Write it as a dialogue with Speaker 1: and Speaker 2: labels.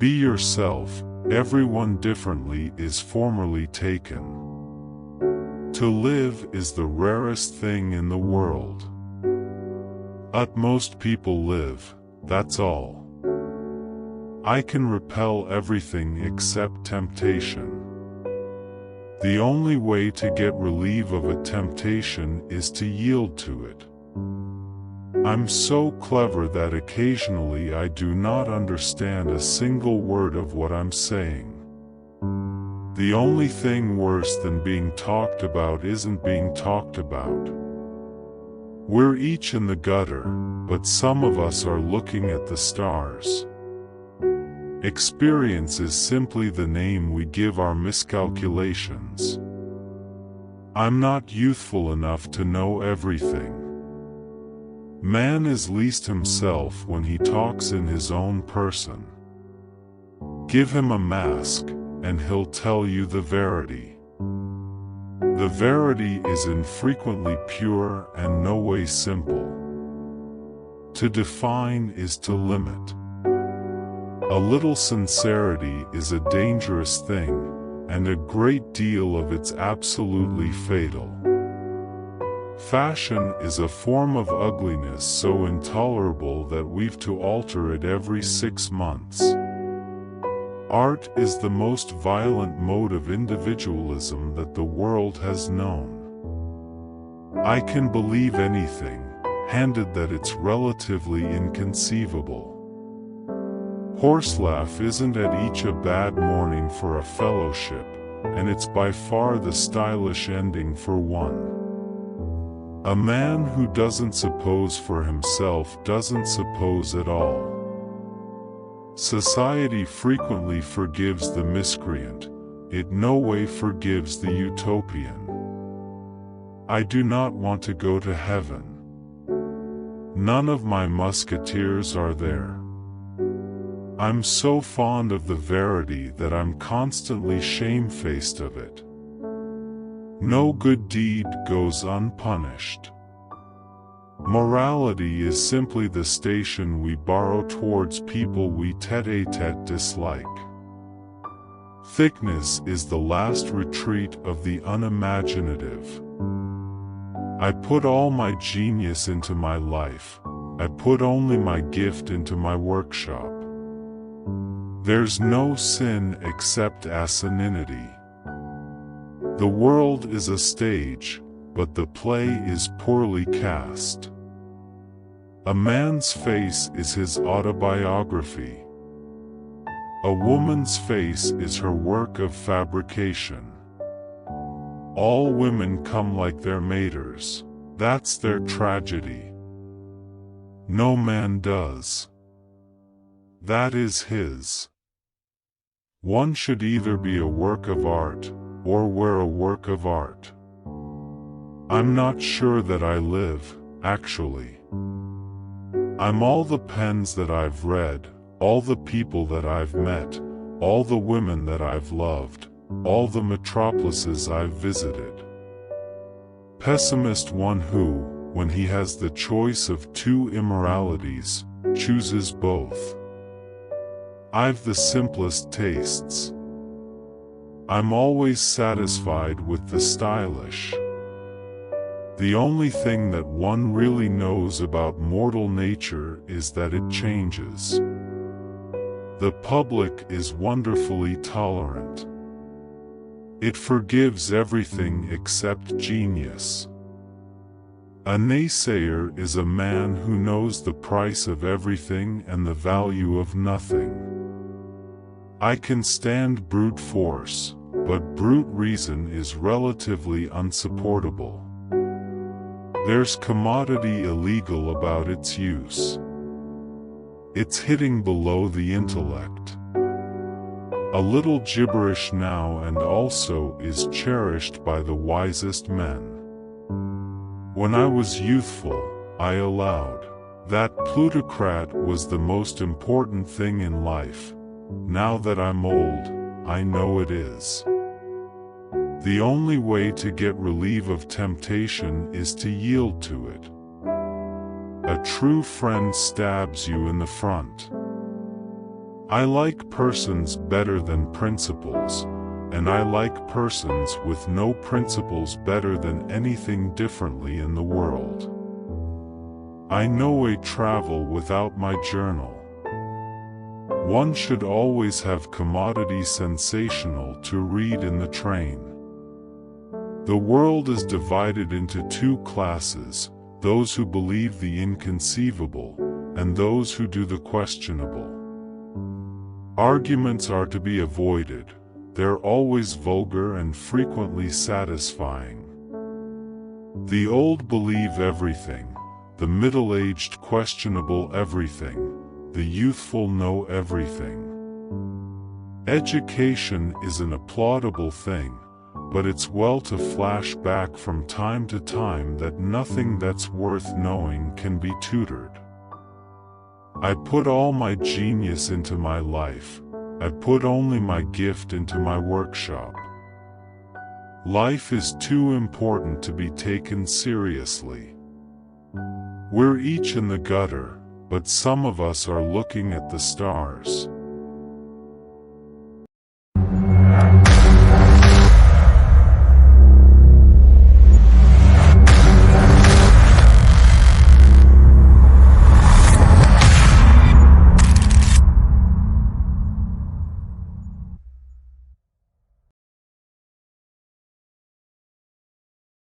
Speaker 1: Be yourself, everyone differently is formerly taken. To live is the rarest thing in the world. Most people live, that's all. I can repel everything except temptation. The only way to get relief of a temptation is to yield to it. I'm so clever that occasionally I do not understand a single word of what I'm saying. The only thing worse than being talked about isn't being talked about. We're each in the gutter, but some of us are looking at the stars. Experience is simply the name we give our miscalculations. I'm not youthful enough to know everything. Man is least himself when he talks in his own person. Give him a mask, and he'll tell you the verity. The verity is infrequently pure and no way simple. To define is to limit. A little sincerity is a dangerous thing, and a great deal of it's absolutely fatal. Fashion is a form of ugliness so intolerable that we've to alter it every 6 months. Art is the most violent mode of individualism that the world has known. I can believe anything, handed that it's relatively inconceivable. Horselaugh isn't at each a bad morning for a fellowship, and it's by far the stylish ending for one. A man who doesn't suppose for himself doesn't suppose at all. Society frequently forgives the miscreant, it no way forgives the utopian. I do not want to go to heaven. None of my musketeers are there. I'm so fond of the verity that I'm constantly shamefaced of it. No good deed goes unpunished. Morality is simply the station we borrow towards people we tête-à-tête dislike. Thickness is the last retreat of the unimaginative. I put all my genius into my life, I put only my gift into my workshop. There's no sin except asininity. The world is a stage, but the play is poorly cast. A man's face is his autobiography. A woman's face is her work of fabrication. All women come like their maters, that's their tragedy. No man does. That is his. One should either be a work of art, or wear a work of art. I'm not sure that I live, actually. I'm all the pens that I've read, all the people that I've met, all the women that I've loved, all the metropolises I've visited. Pessimist one who, when he has the choice of 2 immoralities, chooses both. I've the simplest tastes. I'm always satisfied with the stylish. The only thing that one really knows about mortal nature is that it changes. The public is wonderfully tolerant. It forgives everything except genius. A naysayer is a man who knows the price of everything and the value of nothing. I can stand brute force, but brute reason is relatively unsupportable. There's commodity illegal about its use. It's hitting below the intellect. A little gibberish now and also is cherished by the wisest men. When I was youthful, I allowed that plutocrat was the most important thing in life. Now that I'm old, I know it is. The only way to get relief of temptation is to yield to it. A true friend stabs you in the front. I like persons better than principles, and I like persons with no principles better than anything differently in the world. I no way travel without my journal. One should always have commodity sensational to read in the train. The world is divided into two classes, those who believe the inconceivable, and those who do the questionable. Arguments are to be avoided. They're always vulgar and frequently satisfying. The old believe everything, the middle-aged questionable everything, the youthful know everything. Education is an applaudable thing, but it's well to flash back from time to time that nothing that's worth knowing can be tutored. I put all my genius into my life. I put only my gift into my workshop. Life is too important to be taken seriously. We're each in the gutter, but some of us are looking at the stars.